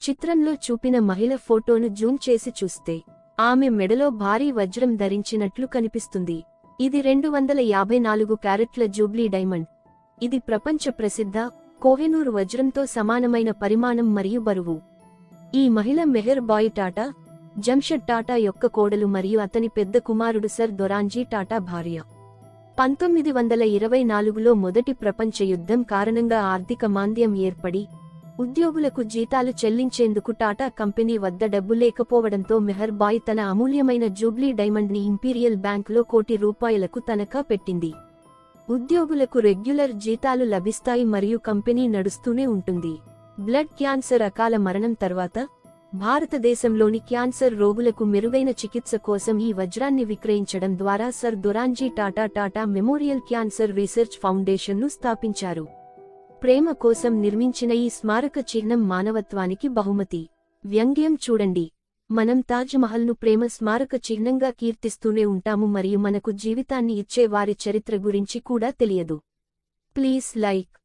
చిత్రంలో చూపిన మహిళ ఫోటోను జూమ్ చేసి చూస్తే ఆమె మెడలో భారీ వజ్రం ధరించినట్లు కనిపిస్తుంది. ఇది 254 క్యారెట్ల జూబ్లీ డైమండ్. ఇది ప్రపంచ ప్రసిద్ధ కోహినూర్ వజ్రంతో సమానమైన పరిమాణం మరియు బరువు. ఈ మహిళ మెహర్ బాయ్ టాటా, జంషెడ్ టాటా యొక్క కోడలు మరియు అతని పెద్ద కుమారుడు సర్ దొరాంజీ టాటా భార్య. 1924లో మొదటి ప్రపంచ యుద్ధం కారణంగా ఆర్థిక మాంద్యం ఏర్పడి ఉద్యోగులకు జీతాలు చెల్లించేందుకు టాటా కంపెనీ వద్ద డబ్బు లేకపోవడంతో మెహర్ బాయ్ తన అమూల్యమైన జూబ్లీ డైమండ్ని ఇంపీరియల్ బ్యాంకులో ₹1,00,00,000 తనఖా పెట్టింది. ఉద్యోగులకు రెగ్యులర్ జీతాలు లభిస్తాయి మరియు కంపెనీ నడుస్తూనే ఉంటుంది. బ్లడ్ క్యాన్సర్ అకాల మరణం తర్వాత భారతదేశంలోని క్యాన్సర్ రోగులకు మెరుగైన చికిత్స కోసం ఈ వజ్రాన్ని విక్రయించడం ద్వారా sir Dorabji Tata Tata memorial cancer research ఫౌండేషన్ను స్థాపించారు. ప్రేమ కోసం నిర్మించిన ఈ స్మారక చిహ్నం మానవత్వానికి బహుమతి. వ్యంగ్యం చూడండి, మనం తాజ్ మహల్ను ప్రేమ స్మారక చిహ్నంగా కీర్తిస్తూనే ఉంటాము మరియు మనకు జీవితాన్ని ఇచ్చే వారి చరిత్ర గురించి కూడా తెలియదు. Please like